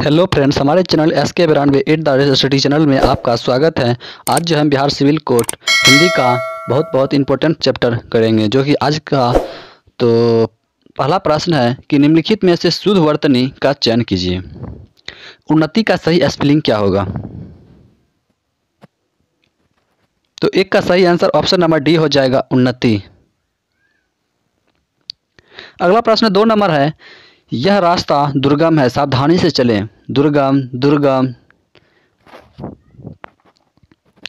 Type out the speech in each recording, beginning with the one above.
Hello friends, हमारे channel SK 92 at the study channel में आपका स्वागत है। आज जो हम बिहार सिविल कोर्ट हिंदी का बहुत इंपॉर्टेंट चैप्टर करेंगे, जो कि आज का तो पहला प्रश्न है कि निम्नलिखित में से शुद्ध वर्तनी का चयन कीजिए। उन्नति का सही स्पेलिंग क्या होगा? तो एक का सही आंसर ऑप्शन नंबर डी हो जाएगा, उन्नति। अगला प्रश्न 2 नंबर है, यह रास्ता दुर्गम है, सावधानी से चलें। दुर्गम दुर्गम,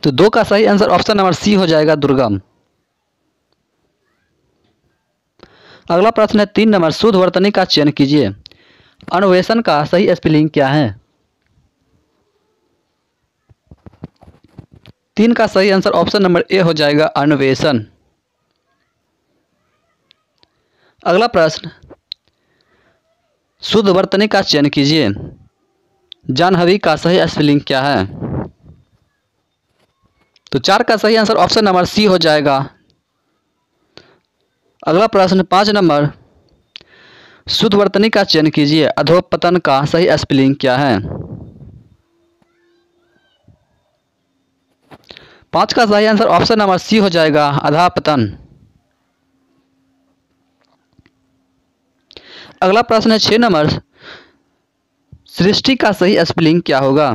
तो 2 का सही आंसर ऑप्शन नंबर सी हो जाएगा, दुर्गम। अगला प्रश्न है 3 नंबर, शुद्ध वर्तनी का चयन कीजिए। अन्वेषण का सही स्पेलिंग क्या है? 3 का सही आंसर ऑप्शन नंबर ए हो जाएगा, अन्वेषण। अगला प्रश्न, शुद्ध वर्तनी का चयन कीजिए। जाह्नवी का सही स्पेलिंग क्या है? तो 4 का सही आंसर ऑप्शन नंबर सी हो जाएगा। अगला प्रश्न 5 नंबर, शुद्ध वर्तनी का चयन कीजिए। अधोपतन का सही स्पेलिंग क्या है? 5 का सही आंसर ऑप्शन नंबर सी हो जाएगा, अधापतन। अगला प्रश्न है 6 नंबर, सृष्टि का सही स्पेलिंग क्या होगा?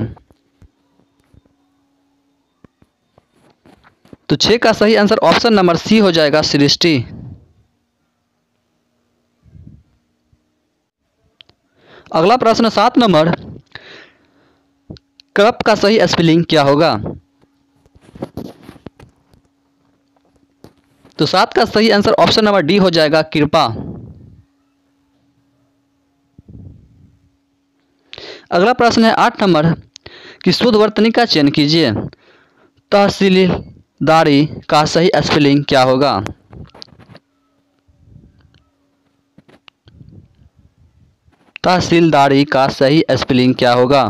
तो 6 का सही आंसर ऑप्शन नंबर सी हो जाएगा, सृष्टि। अगला प्रश्न 7 नंबर, कृप का सही स्पेलिंग क्या होगा? तो 7 का सही आंसर ऑप्शन नंबर डी हो जाएगा, कृपा। अगला प्रश्न है 8 नंबर, कि शुद्ध वर्तनी का चयन कीजिए। तहसीलदारी का सही स्पेलिंग क्या होगा? तहसीलदारी का सही स्पेलिंग क्या होगा?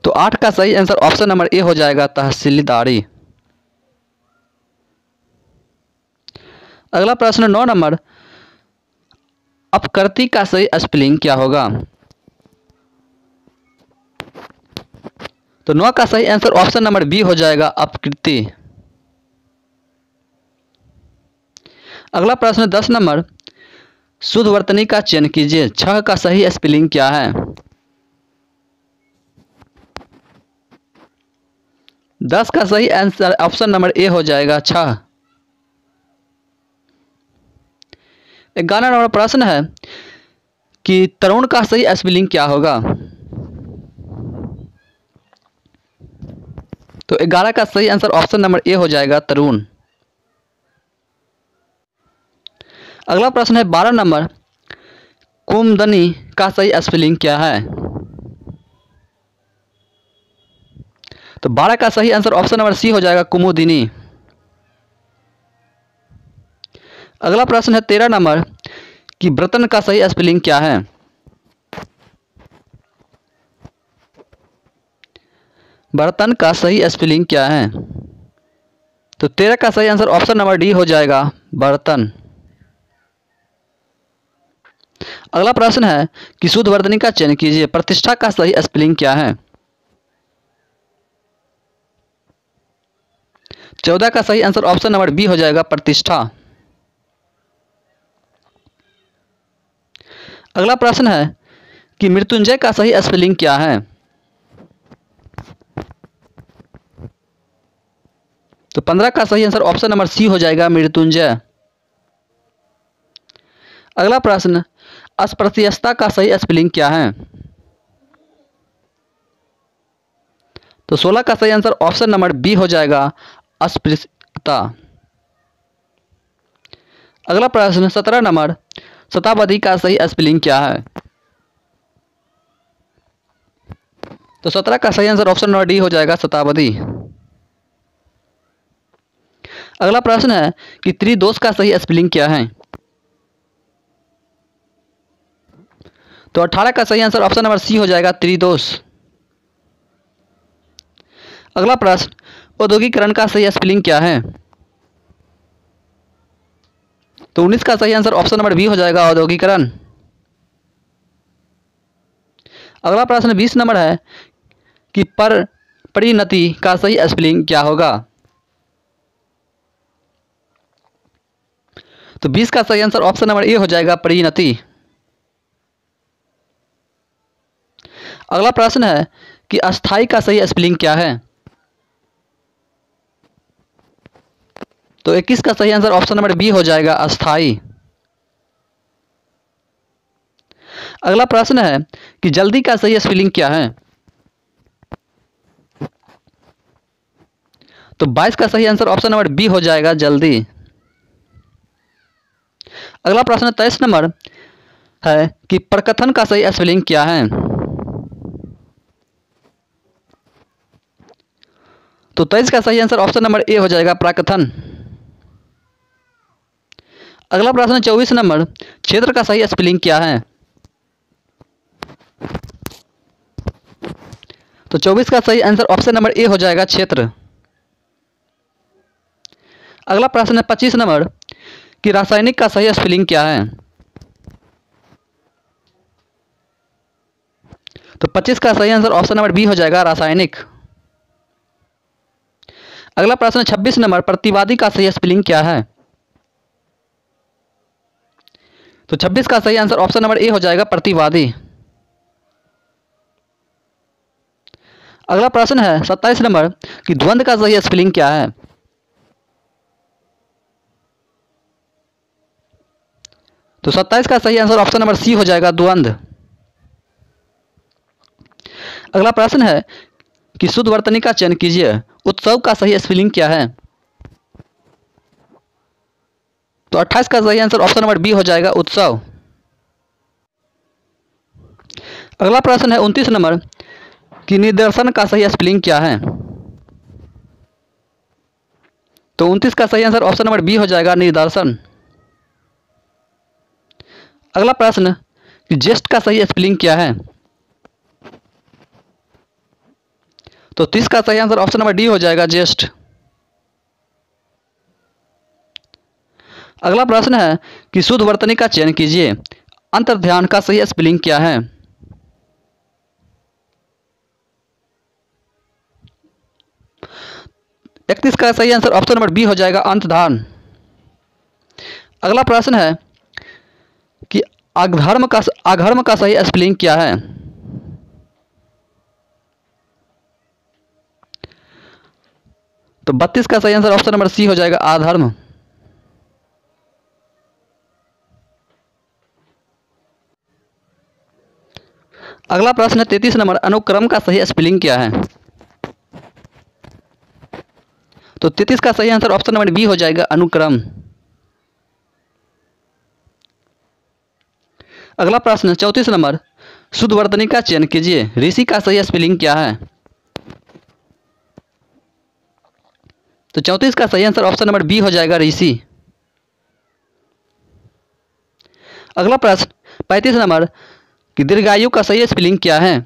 तो 8 का सही आंसर ऑप्शन नंबर ए हो जाएगा, तहसीलदारी। अगला प्रश्न 9 नंबर, अपकृति का सही स्पेलिंग क्या होगा? तो 9 का सही आंसर ऑप्शन नंबर बी हो जाएगा, अपकृति। अगला प्रश्न 10 नंबर, शुद्ध वर्तनी का चयन कीजिए। छह का सही स्पेलिंग क्या है? 10 का सही आंसर ऑप्शन नंबर ए हो जाएगा, छह। 11 नंबर प्रश्न है कि तरुण का सही स्पेलिंग क्या होगा? तो 11 का सही आंसर ऑप्शन नंबर ए हो जाएगा, तरुण। अगला प्रश्न है 12 नंबर, कुमुदनी का सही स्पेलिंग क्या है? तो 12 का सही आंसर ऑप्शन नंबर सी हो जाएगा, कुमुदिनी। अगला प्रश्न है 13 नंबर, कि व्रतन का सही स्पेलिंग क्या है? बर्तन का सही स्पेलिंग क्या है? तो 13 का सही आंसर ऑप्शन नंबर डी हो जाएगा, बर्तन। अगला प्रश्न है कि शुद्ध वर्तनी का चयन कीजिए। प्रतिष्ठा का सही स्पेलिंग क्या है? 14 का सही आंसर ऑप्शन नंबर बी हो जाएगा, प्रतिष्ठा। अगला प्रश्न है कि मृत्युंजय का सही स्पेलिंग क्या है? तो 15 का सही आंसर ऑप्शन नंबर सी हो जाएगा, मृत्युंजय। अगला प्रश्न, अस्पृश्यता का सही स्पेलिंग क्या है? तो 16 का सही आंसर ऑप्शन नंबर बी हो जाएगा, अस्पृश्यता। अगला प्रश्न 17 नंबर, शताब्दी का सही स्पेलिंग क्या है? तो 17 का सही आंसर ऑप्शन नंबर डी हो जाएगा, शताब्दी। अगला प्रश्न है कि त्रिदोष का सही स्पेलिंग क्या है? तो 18 का सही आंसर ऑप्शन नंबर सी हो जाएगा, त्रिदोष। अगला प्रश्न, औद्योगिकरण का सही स्पेलिंग क्या है? तो 19 का सही आंसर ऑप्शन नंबर बी हो जाएगा, औद्योगिकरण। अगला प्रश्न 20 नंबर है कि परिणति का सही स्पेलिंग क्या होगा। तो 20 का सही आंसर ऑप्शन नंबर ए हो जाएगा, परिणति। अगला प्रश्न है कि अस्थाई का सही स्पेलिंग क्या है। तो 21 का सही आंसर ऑप्शन नंबर बी हो जाएगा, अस्थाई। अगला प्रश्न है कि जल्दी का सही स्पेलिंग क्या है। तो 22 का सही आंसर ऑप्शन नंबर बी हो जाएगा, जल्दी। अगला प्रश्न 23 नंबर है कि प्रकथन का सही स्पेलिंग क्या है। तो 23 का सही आंसर ऑप्शन नंबर ए हो जाएगा, प्रकथन। अगला प्रश्न 24 नंबर, क्षेत्र का सही स्पेलिंग क्या है। तो 24 का सही आंसर ऑप्शन नंबर ए हो जाएगा, क्षेत्र। अगला प्रश्न है 25 नंबर कि रासायनिक का सही स्पेलिंग क्या है। तो 25 का सही आंसर ऑप्शन नंबर बी हो जाएगा, रासायनिक। अगला प्रश्न 26 नंबर, प्रतिवादी का सही स्पेलिंग क्या है। तो 26 का सही आंसर ऑप्शन नंबर ए हो जाएगा, प्रतिवादी। अगला प्रश्न है 27 नंबर कि द्वंद्व का सही स्पेलिंग क्या है। तो 27 का सही आंसर ऑप्शन नंबर सी हो जाएगा, द्वंद्व। अगला प्रश्न है कि शुद्ध वर्तनी का चयन कीजिए, उत्सव का सही स्पेलिंग क्या है। तो 28 का सही आंसर ऑप्शन नंबर बी हो जाएगा, उत्सव। अगला प्रश्न है 29 नंबर कि निदर्शन का सही स्पेलिंग क्या है। तो 29 का सही आंसर ऑप्शन नंबर बी हो जाएगा, निदर्शन। अगला प्रश्न कि ज्येष्ठ का सही स्पेलिंग क्या है। तो 30 का सही आंसर ऑप्शन नंबर डी हो जाएगा, ज्येष्ठ। अगला प्रश्न है कि शुद्ध वर्तनी का चयन कीजिए, अंतर्ध्यान का सही स्पेलिंग क्या है। इकतीस का सही आंसर ऑप्शन नंबर बी हो जाएगा, अंतधान। अगला प्रश्न है कि अधर्म का सही स्पेलिंग क्या है। तो 32 का सही आंसर ऑप्शन नंबर सी हो जाएगा, अधर्म। अगला प्रश्न है 33 नंबर, अनुक्रम का सही स्पेलिंग क्या है। तो 33 का सही आंसर ऑप्शन नंबर बी हो जाएगा, अनुक्रम। अगला प्रश्न 34 नंबर, शुद्ध वर्तनी का चयन कीजिए, ऋषि का सही स्पेलिंग क्या है। तो 34 का सही आंसर ऑप्शन नंबर बी हो जाएगा, ऋषि। अगला प्रश्न 35 नंबर कि दीर्घायु का सही स्पेलिंग क्या है।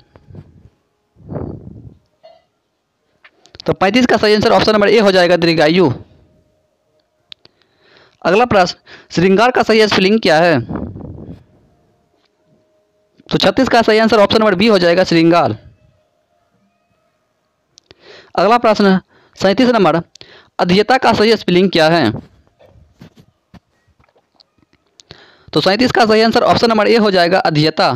तो 35 का सही आंसर ऑप्शन नंबर ए हो जाएगा, दीर्घायु। अगला प्रश्न श्रृंगार का सही स्पेलिंग क्या है। तो 36 का सही आंसर ऑप्शन नंबर बी हो जाएगा, श्रृंगार। अगला प्रश्न 37 नंबर, अध्येता का सही स्पेलिंग क्या है। तो 37 का सही आंसर ऑप्शन नंबर ए हो जाएगा, अध्येता।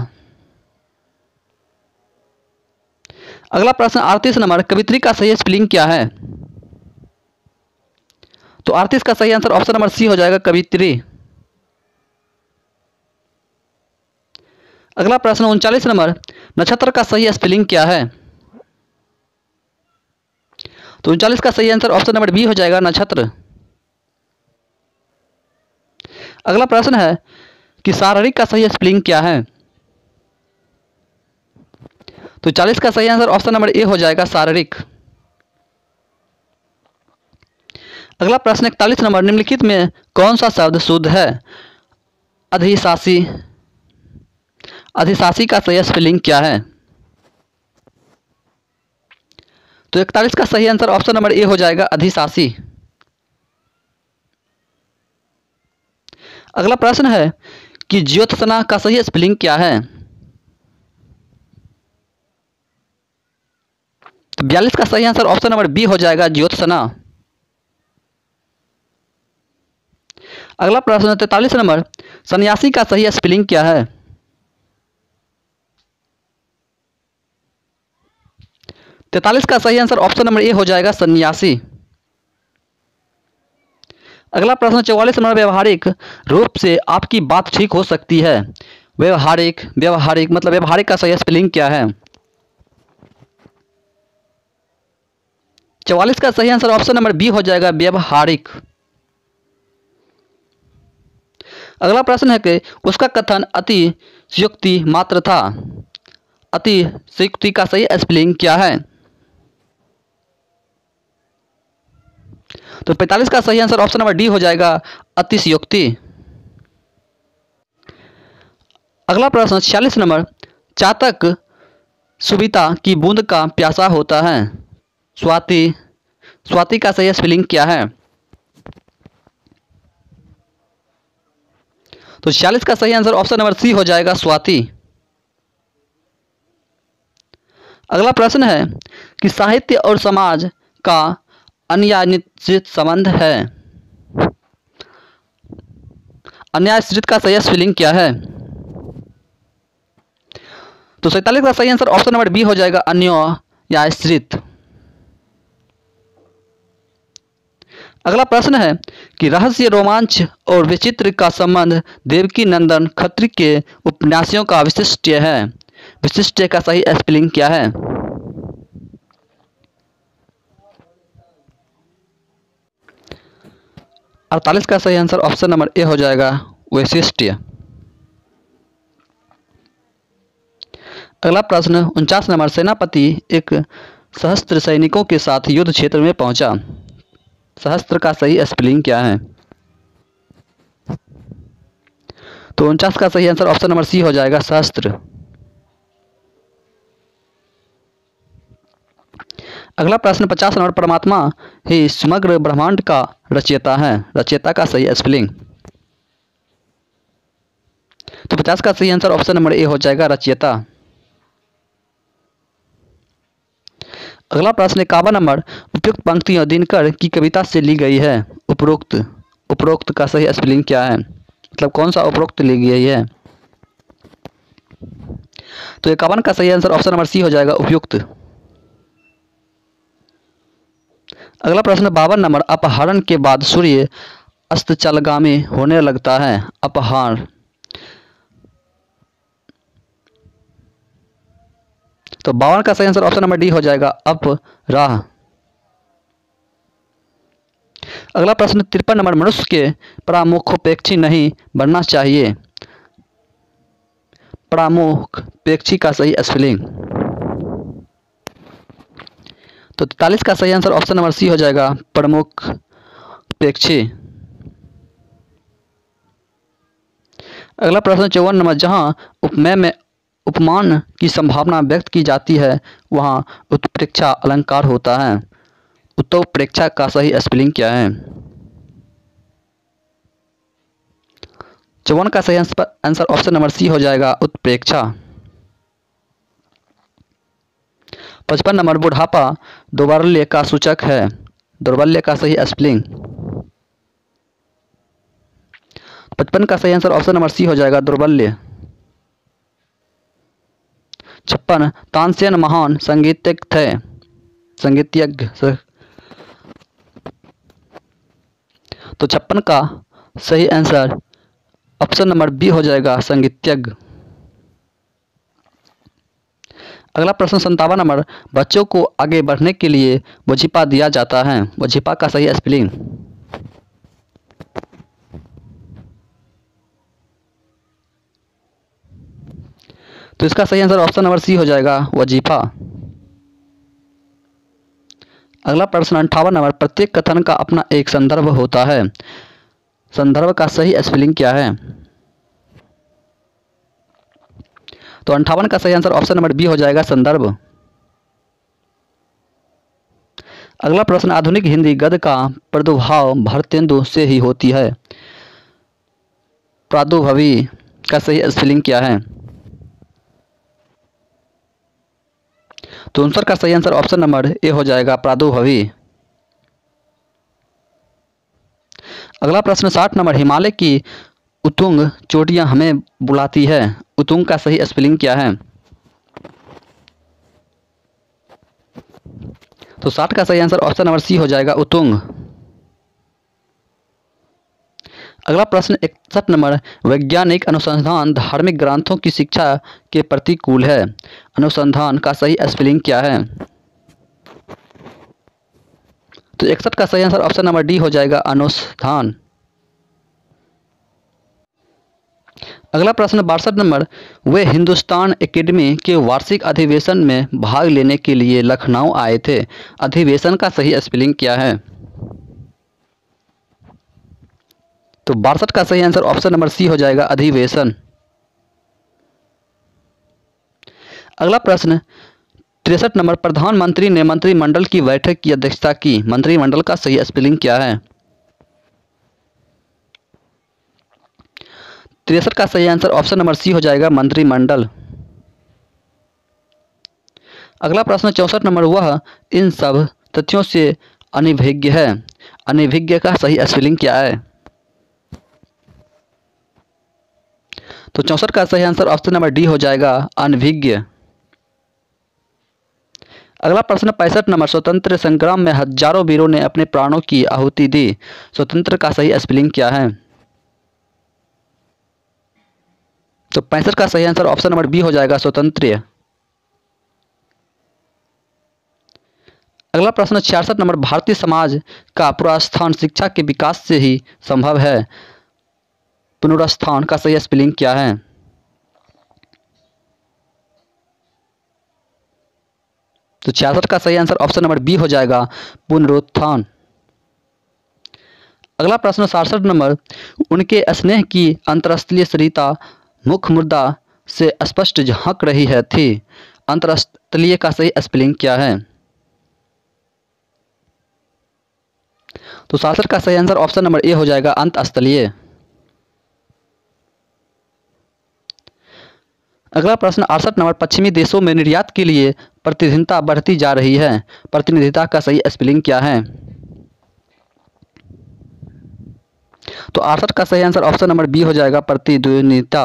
अगला प्रश्न 38 नंबर, कवित्री का सही स्पेलिंग क्या है। तो 38 का सही आंसर ऑप्शन नंबर सी हो जाएगा, कवित्री। अगला प्रश्न 39 नंबर, नक्षत्र का सही स्पेलिंग क्या है। तो 39 का सही आंसर ऑप्शन नंबर बी हो जाएगा, नक्षत्र। अगला प्रश्न है कि शारीरिक का सही स्पेलिंग क्या है। तो 40 का सही आंसर ऑप्शन नंबर ए हो जाएगा, शारीरिक। अगला प्रश्न 41 नंबर, निम्नलिखित में कौन सा शब्द शुद्ध है। अधिशासी। अधिशासी का सही स्पेलिंग क्या है। तो 41 का सही आंसर ऑप्शन नंबर ए हो जाएगा, अधिशासी। अगला प्रश्न है कि ज्योत्सना का सही स्पेलिंग क्या है। तो 42 का सही आंसर ऑप्शन नंबर बी हो जाएगा, ज्योत्सना। अगला प्रश्न 43 नंबर, सन्यासी का सही स्पेलिंग क्या है? 43 का सही आंसर ऑप्शन नंबर ए हो जाएगा, सन्यासी। अगला प्रश्न 44 नंबर, व्यवहारिक रूप से आपकी बात ठीक हो सकती है। व्यवहारिक व्यवहारिक मतलब व्यवहारिक का सही स्पेलिंग क्या है? 44 का सही आंसर ऑप्शन नंबर बी हो जाएगा, व्यवहारिक। अगला प्रश्न है कि उसका कथन अतिशयोक्ति मात्र था। अतिशयोक्ति का सही स्पेलिंग क्या है? तो 45 का सही आंसर ऑप्शन नंबर डी हो जाएगा, अतिशयोक्ति। अगला प्रश्न 46 नंबर, चातक सुविता की बूंद का प्यासा होता है। स्वाति स्वाति का सही स्पेलिंग क्या है? तो 46 का सही आंसर ऑप्शन नंबर सी हो जाएगा, स्वाति। अगला प्रश्न है कि साहित्य और समाज का अन्यायश्रित संबंध है। अन्यायश्रित का सही स्पेलिंग क्या है? तो 47 का सही आंसर ऑप्शन नंबर बी हो जाएगा, अन्यायश्रित। अगला प्रश्न है कि रहस्य, रोमांच और विचित्र का संबंध देवकी नंदन खत्री के उपन्यासों का विशिष्ट है। विशिष्ट का सही स्पेलिंग क्या है? अड़तालीस का सही आंसर ऑप्शन नंबर ए हो जाएगा, वैशिष्ट। अगला प्रश्न 49 नंबर, सेनापति एक सहस्त्र सैनिकों के साथ युद्ध क्षेत्र में पहुंचा। सहस्त्र का सही स्पेलिंग क्या है? तो 49 का सही आंसर ऑप्शन नंबर सी हो जाएगा, सहस्त्र। अगला प्रश्न 50 नंबर, परमात्मा ही समग्र ब्रह्मांड का रचयिता है। रचयिता का सही स्पेलिंग। तो 50 का सही आंसर ऑप्शन नंबर ए हो जाएगा, रचयिता। अगला प्रश्न 51 नंबर, उपयुक्त पंक्तियां दिनकर की कविता से ली गई है। उपरोक्त उपरोक्त का सही स्पेलिंग क्या है? मतलब कौन सा उपरोक्त ली गई है? तो 51 का सही आंसर ऑप्शन नंबर सी हो जाएगा, उपयुक्त। अगला प्रश्न 52 नंबर, अपहरण के बाद सूर्य अस्ताचलगामी होने लगता है। अपहरण। तो 52 का सही आंसर ऑप्शन नंबर डी हो जाएगा, अपराह। अगला प्रश्न 53 नंबर, मनुष्य के परामुखोपेक्षी नहीं बनना चाहिए। परामुखपेक्षी का सही स्पेलिंग। तो 43 का सही आंसर ऑप्शन नंबर सी हो जाएगा, प्रमुखपेक्षी। अगला प्रश्न 54 नंबर, जहां उपमेय में उपमान की संभावना व्यक्त की जाती है वहां उत्प्रेक्षा अलंकार होता है। उत्प्रेक्षा का सही स्पेलिंग क्या है? 54 का सही आंसर ऑप्शन नंबर सी हो जाएगा, उत्प्रेक्षा। 55 नंबर, बुढ़ापा दौर्बल्य का सूचक है। दौर्बल्य का सही स्पेलिंग। 55 का सही आंसर ऑप्शन नंबर सी हो जाएगा, दौर्बल्य। 56, तानसेन महान संगीतज्ञ थे। संगीतज्ञ। तो 56 का सही आंसर ऑप्शन नंबर बी हो जाएगा, संगीतज्ञ। अगला प्रश्न 57 नंबर, बच्चों को आगे बढ़ने के लिए वजीफा दिया जाता है। वजीफा का सही स्पेलिंग। तो इसका सही आंसर ऑप्शन नंबर सी हो जाएगा, वजीफा। अगला प्रश्न 58 नंबर, प्रत्येक कथन का अपना एक संदर्भ होता है। संदर्भ का सही स्पेलिंग क्या है? तो 58 का सही आंसर ऑप्शन नंबर बी हो जाएगा, संदर्भ। अगला प्रश्न, आधुनिक हिंदी गद्य का प्रादुर्भाव भारतेंदु से ही होती है। प्रादुर्भवी का सही स्पेलिंग क्या है? तो 69 का सही आंसर ऑप्शन नंबर ए हो जाएगा प्रादुर्भवी। अगला प्रश्न 60 नंबर, हिमालय की उत्तुंग चोटियां हमें बुलाती है। उत्तुंग का सही स्पेलिंग क्या है? तो 60 का सही आंसर ऑप्शन नंबर सी हो जाएगा उत्तुंग। अगला प्रश्न 61 नंबर, वैज्ञानिक अनुसंधान धार्मिक ग्रंथों की शिक्षा के प्रतिकूल है। अनुसंधान का सही स्पेलिंग क्या है? तो 61 का सही आंसर ऑप्शन नंबर डी हो जाएगा अनुसंधान। अगला प्रश्न 62 नंबर, वे हिंदुस्तान एकेडमी के वार्षिक अधिवेशन में भाग लेने के लिए लखनऊ आए थे। अधिवेशन का सही स्पेलिंग क्या है? तो 62 का सही आंसर ऑप्शन नंबर सी हो जाएगा अधिवेशन। अगला प्रश्न 63 नंबर, प्रधानमंत्री ने मंत्रिमंडल की बैठक की अध्यक्षता की। मंत्रिमंडल का सही स्पेलिंग क्या है? 63 का सही आंसर ऑप्शन नंबर सी हो जाएगा मंत्रिमंडल। अगला प्रश्न 64 नंबर, वह इन सब तथ्यों से अनभिज्ञ है। अनभिज्ञ का सही स्पेलिंग क्या है? तो 64 का सही आंसर ऑप्शन नंबर डी हो जाएगा अनभिज्ञ। अगला प्रश्न 65 नंबर, स्वतंत्र संग्राम में हजारों वीरों ने अपने प्राणों की आहुति दी। स्वतंत्र का सही स्पेलिंग क्या है? तो 65 का सही आंसर ऑप्शन नंबर बी हो जाएगा स्वतंत्र। अगला प्रश्न 66 नंबर, भारतीय समाज का पुनरुत्थान शिक्षा के विकास से ही संभव है। पुनरुत्थान का सही स्पेलिंग क्या है? तो 66 का सही आंसर ऑप्शन नंबर बी हो जाएगा पुनरुत्थान। अगला प्रश्न 67 नंबर, उनके स्नेह की अंतरस्थलीय सरिता मुख्य मुद्दा से स्पष्ट झांक रही है थी। अंतरस्थलीय का सही स्पेलिंग क्या है? तो 67 का सही आंसर ऑप्शन नंबर ए हो जाएगा अंतस्थलीय। अगला प्रश्न 68 नंबर, पश्चिमी देशों में निर्यात के लिए प्रतिनिधिता बढ़ती जा रही है। प्रतिनिधिता का सही स्पेलिंग क्या है? तो 68 का सही आंसर ऑप्शन नंबर बी हो जाएगा प्रतिद्वंद्विता।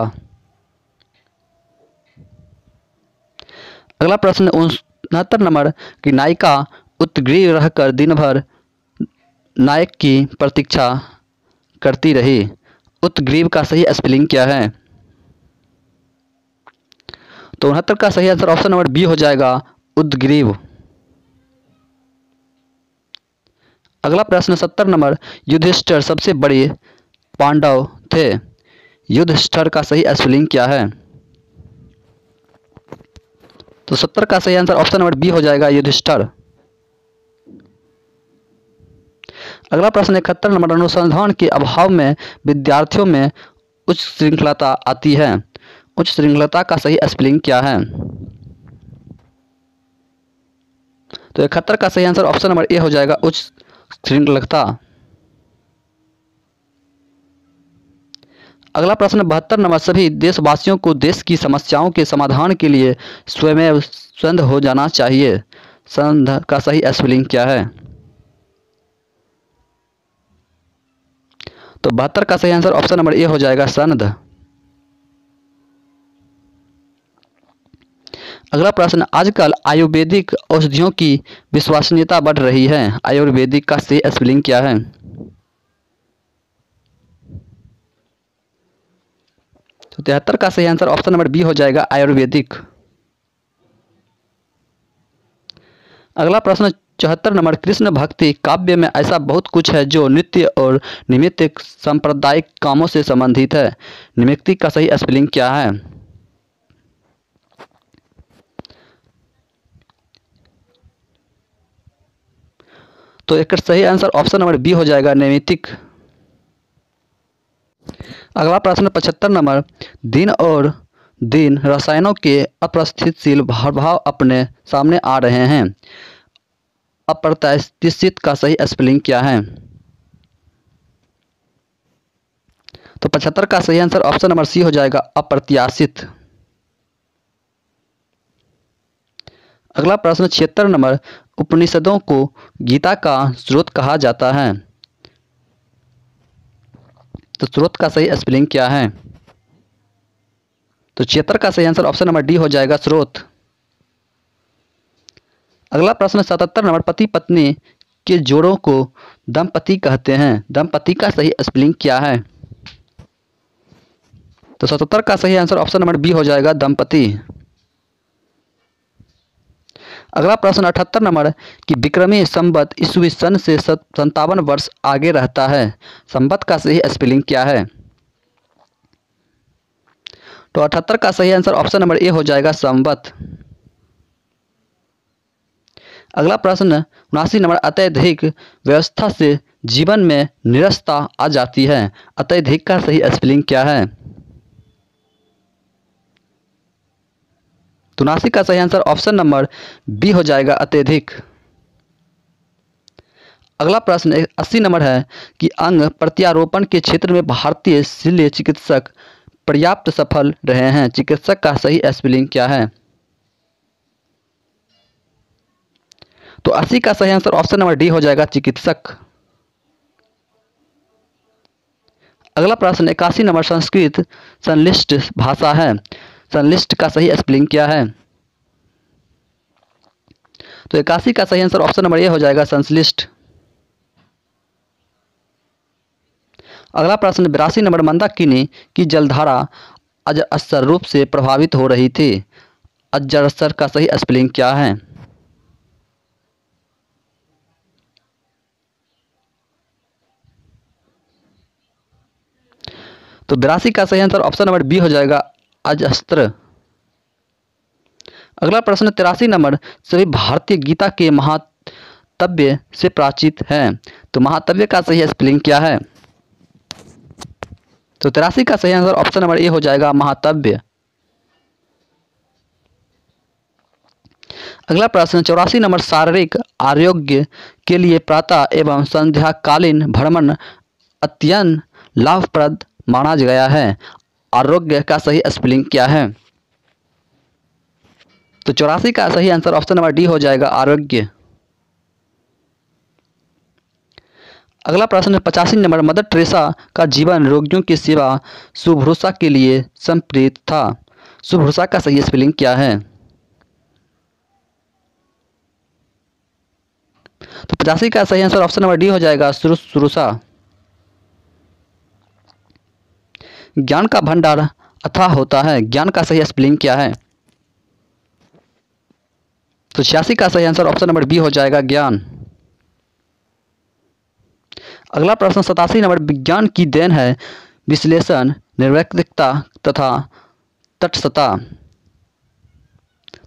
अगला प्रश्न 69 नंबर, की नायिका उत्गृह रहकर दिन भर नायक की प्रतीक्षा करती रही। उत्ग्रीव का सही स्पेलिंग क्या है? तो 69 का सही आंसर ऑप्शन नंबर बी हो जाएगा उद्ग्रीव। अगला प्रश्न 70 नंबर, युधिष्ठिर सबसे बड़े पांडव थे। युधिष्ठिर का सही स्पेलिंग क्या है? तो 70 का सही आंसर ऑप्शन नंबर बी हो जाएगा युधिष्ठिर। अगला प्रश्न 71 नंबर, अनुसंधान के अभाव में विद्यार्थियों में उच्च श्रृंखलता आती है। उच्च श्रृंखलता का सही स्पेलिंग क्या है? तो 71 का सही आंसर ऑप्शन नंबर ए हो जाएगा उच्च श्रृंखलता। अगला प्रश्न 72 नंबर, सभी देशवासियों को देश की समस्याओं के समाधान के लिए स्वयं संध हो जाना चाहिए। संध का सही स्पेलिंग क्या है? तो 72 का सही आंसर ऑप्शन नंबर ए हो जाएगा सनद। अगला प्रश्न, आजकल आयुर्वेदिक औषधियों की विश्वसनीयता बढ़ रही है। आयुर्वेदिक का सही स्पेलिंग क्या है? तो 73 का सही आंसर ऑप्शन नंबर बी हो जाएगा आयुर्वेदिक। अगला प्रश्न 74 नंबर, कृष्ण भक्ति काव्य में ऐसा बहुत कुछ है जो नृत्य और निमित्त सांप्रदायिक कामों से संबंधित है। निमित्त का सही स्पेलिंग क्या है? तो एक सही आंसर ऑप्शन नंबर बी हो जाएगा नैमित्तिक। अगला प्रश्न 75 नंबर, दिन और दिन रसायनों के अप्रस्थितशील प्रभाव अपने सामने आ रहे हैं। अप्रत्याशित का सही स्पेलिंग क्या है? तो 75 का सही आंसर ऑप्शन नंबर सी हो जाएगा अप्रत्याशित। अगला प्रश्न 76 नंबर, उपनिषदों को गीता का स्रोत कहा जाता है, तो स्रोत का सही स्पेलिंग क्या है? तो 76 का सही आंसर ऑप्शन नंबर डी हो जाएगा, स्रोत। अगला प्रश्न 77 नंबर, पति पत्नी के जोड़ों को दंपति कहते हैं, दंपति का सही स्पेलिंग क्या है? तो 77 का सही आंसर ऑप्शन नंबर बी हो जाएगा, दंपति। अगला प्रश्न 78 नंबर कि विक्रमी संवत ईस्वी सन से 57 वर्ष आगे रहता है, संवत का सही स्पेलिंग क्या है? तो 78 का सही आंसर ऑप्शन नंबर ए हो जाएगा, संवत। अगला प्रश्न 79 नंबर, अत्यधिक व्यवस्था से जीवन में निरस्ता आ जाती है, अत्यधिक का सही स्पेलिंग क्या है? तो 79 का सही आंसर ऑप्शन नंबर बी हो जाएगा, अत्यधिक। अगला प्रश्न 80 नंबर है कि अंग प्रत्यारोपण के क्षेत्र में भारतीय शल्य चिकित्सक पर्याप्त सफल रहे हैं, चिकित्सक का सही स्पेलिंग क्या है? तो 80 का सही आंसर ऑप्शन नंबर डी हो जाएगा, चिकित्सक। अगला प्रश्न 81 नंबर, संस्कृत संश्लिष्ट भाषा है, संश्लिष्ट का सही स्पेलिंग क्या है? तो 81 का सही आंसर ऑप्शन नंबर ए हो जाएगा, संश्लिष्ट। अगला प्रश्न 82 नंबर, मंदाकिनी की जलधारा अजस्र रूप से प्रभावित हो रही थी, अजस्र का सही स्पेलिंग क्या है? तो 82 का सही आंसर ऑप्शन नंबर बी हो जाएगा, अजस्त्र। अगला प्रश्न 83 नंबर, सभी भारतीय गीता के महातव्य से प्राचीत है, तो महातव्य का सही स्पेलिंग क्या है? तो 83 का सही आंसर ऑप्शन नंबर ए हो जाएगा, महातव्य। अगला प्रश्न 84 नंबर, शारीरिक आरोग्य के लिए प्रातः एवं संध्याकालीन भ्रमण अत्यंत लाभप्रद माना गया है, आरोग्य का सही स्पेलिंग क्या है? तो 84 का सही आंसर ऑप्शन नंबर डी हो जाएगा, आरोग्य। अगला प्रश्न 85 नंबर, मदर टेरेसा का जीवन रोगियों की सेवा शुभ्रूषा के लिए समर्पित था, शुभ्रूषा का सही स्पेलिंग क्या है? तो 85 का सही आंसर ऑप्शन नंबर डी हो जाएगा, शुश्रूषा। ज्ञान का भंडार अथाह होता है, ज्ञान का सही स्पेलिंग क्या है? तो 86 का सही आंसर ऑप्शन नंबर बी हो जाएगा, ज्ञान। अगला प्रश्न 87 नंबर, विज्ञान की देन है विश्लेषण, निर्वैज्ञिकता तथा तटस्थता,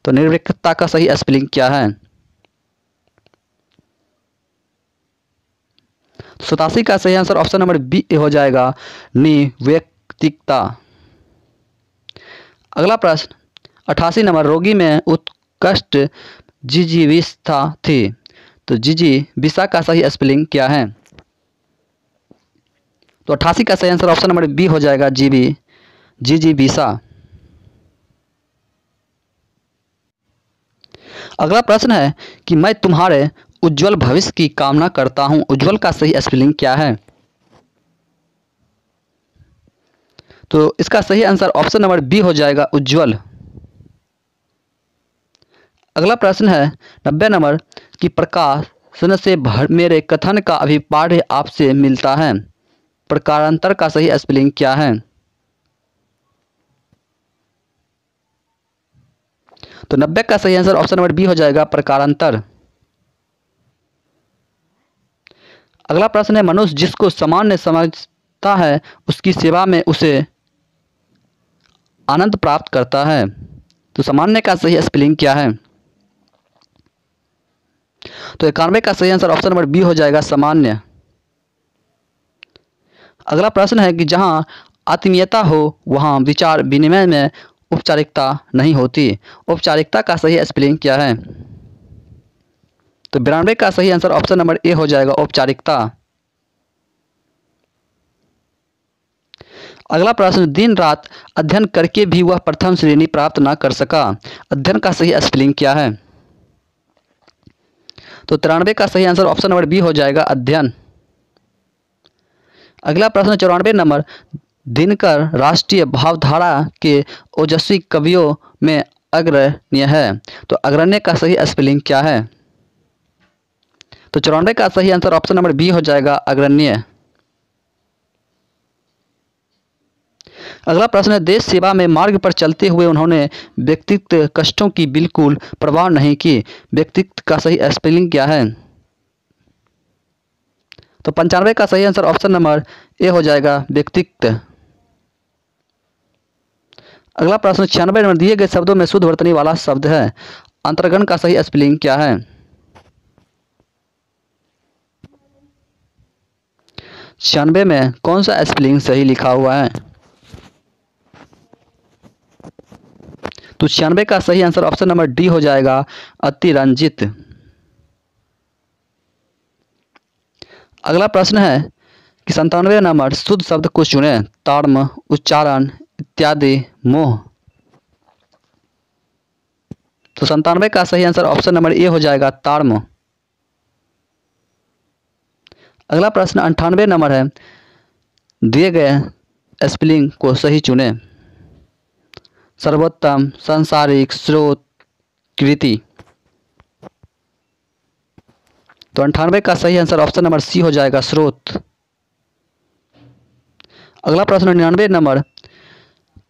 तो निर्वैज्ञिकता का सही स्पेलिंग क्या है? 87 का सही आंसर ऑप्शन नंबर बी हो जाएगा, निर्वैज्ञिकता। अगला प्रश्न 88 नंबर, रोगी में उत्कृष्ट जिजीविषा थी, तो जिजीविषा का सही स्पेलिंग क्या है? तो 88 का सही आंसर ऑप्शन नंबर बी हो जाएगा, जिजीविषा। अगला प्रश्न है कि मैं तुम्हारे उज्जवल भविष्य की कामना करता हूं, उज्जवल का सही स्पेलिंग क्या है? तो इसका सही आंसर ऑप्शन नंबर बी हो जाएगा, उज्जवल। अगला प्रश्न है 90 नंबर कि प्रकाशन से मेरे कथन का अभिप्राय आपसे मिलता है, प्रकारांतर का सही स्पेलिंग क्या है? तो 90 का सही आंसर ऑप्शन नंबर बी हो जाएगा, प्रकारांतर। अगला प्रश्न है, मनुष्य जिसको सामान्य समझता है उसकी सेवा में उसे आनंद प्राप्त करता है, तो सामान्य का सही स्पेलिंग क्या है? तो 91 का सही आंसर ऑप्शन नंबर बी हो जाएगा, सामान्य। अगला प्रश्न है कि जहां आत्मीयता हो वहां विचार विनिमय में औपचारिकता नहीं होती, औपचारिकता का सही स्पेलिंग क्या है? तो 92 का सही आंसर ऑप्शन नंबर ए हो जाएगा, औपचारिकता। अगला प्रश्न, दिन रात अध्ययन करके भी वह प्रथम श्रेणी प्राप्त न कर सका, अध्ययन का सही स्पेलिंग क्या है? तो 93 का सही आंसर ऑप्शन नंबर बी हो जाएगा अध्ययन। अगला प्रश्न 94 नंबर, दिनकर राष्ट्रीय भावधारा के ओजस्वी कवियों में अग्रण्य है। तो अग्रण्य का सही स्पेलिंग क्या है? तो 94 का सही आंसर ऑप्शन नंबर बी हो जाएगा अग्रण्य। अगला प्रश्न है, देश सेवा में मार्ग पर चलते हुए उन्होंने व्यक्तिगत कष्टों की बिल्कुल परवाह नहीं की। व्यक्तिगत का सही स्पेलिंग क्या है? तो 95 का सही आंसर ऑप्शन नंबर ए हो जाएगा व्यक्तिगत। अगला प्रश्न 96 नंबर, दिए गए शब्दों में शुद्ध वर्तनी वाला शब्द है। अंतर्गण का सही स्पेलिंग क्या है? 96 में कौन सा स्पेलिंग सही लिखा हुआ है? तो 96 का सही आंसर ऑप्शन नंबर डी हो जाएगा अतिरंजित। अगला प्रश्न है कि 97 नंबर, शुद्ध शब्द को चुने। ताड़म, उच्चारण, इत्यादि, मोह। तो 97 का सही आंसर ऑप्शन नंबर ए हो जाएगा ताड़म। अगला प्रश्न 98 नंबर है, दिए गए स्पेलिंग को सही चुने। सर्वोत्तम, सांसारिक, स्रोत, कृति। तो 98 का सही आंसर ऑप्शन नंबर सी हो जाएगा स्रोत। अगला प्रश्न 99 नंबर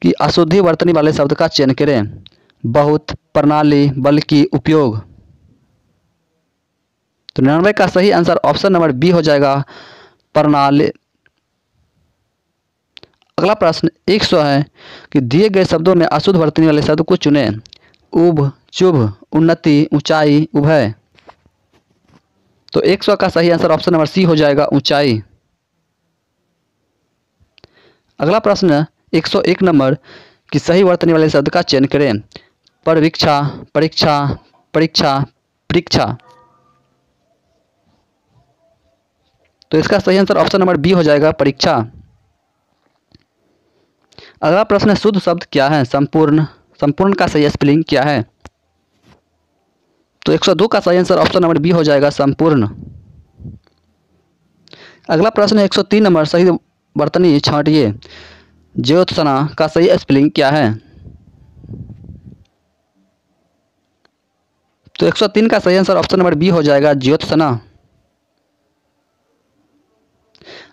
कि अशुद्धि वर्तनी वाले शब्द का चयन करें। बहुत, प्रणाली, बल्कि, उपयोग। तो 99 का सही आंसर ऑप्शन नंबर बी हो जाएगा प्रणाली। अगला प्रश्न 100 है कि दिए गए शब्दों में अशुद्ध वर्तनी वाले शब्द को चुने। उभ, चुभ, उन्नति, ऊंचाई, उभय। तो 100 का सही आंसर ऑप्शन नंबर सी हो जाएगा ऊंचाई। अगला प्रश्न 101 नंबर कि सही वर्तनी वाले शब्द का चयन करें। परिवीक्षा, परीक्षा, परीक्षा, परीक्षा। तो इसका सही आंसर ऑप्शन नंबर बी हो जाएगा परीक्षा। अगला प्रश्न, शुद्ध शब्द क्या है? संपूर्ण। संपूर्ण का सही स्पेलिंग क्या है? तो 102 का सही आंसर ऑप्शन नंबर बी हो जाएगा संपूर्ण। अगला प्रश्न 103 नंबर, सही वर्तनी छांटिए। ज्योत्सना का सही स्पेलिंग क्या है? तो 103 का सही आंसर ऑप्शन नंबर बी हो जाएगा ज्योत्सना।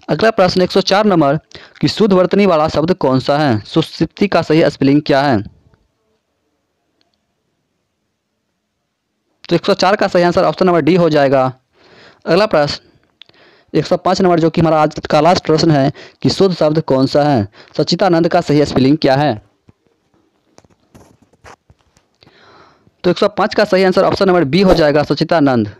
अगला प्रश्न 104 नंबर कि शुद्ध वर्तनी वाला शब्द कौन सा है? सुषुप्ति का सही स्पेलिंग क्या है? तो 104 का सही आंसर ऑप्शन नंबर डी हो जाएगा। अगला प्रश्न 105 नंबर, जो कि हमारा आज का लास्ट प्रश्न है कि शुद्ध शब्द कौन सा है? सच्चिदानंद का सही स्पेलिंग क्या है? तो 105 का सही आंसर ऑप्शन नंबर बी हो जाएगा सच्चिदानंद।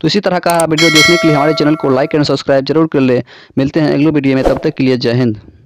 तो इसी तरह का वीडियो देखने के लिए हमारे चैनल को लाइक एंड सब्सक्राइब जरूर कर ले। मिलते हैं अगले वीडियो में, तब तक के लिए जय हिंद।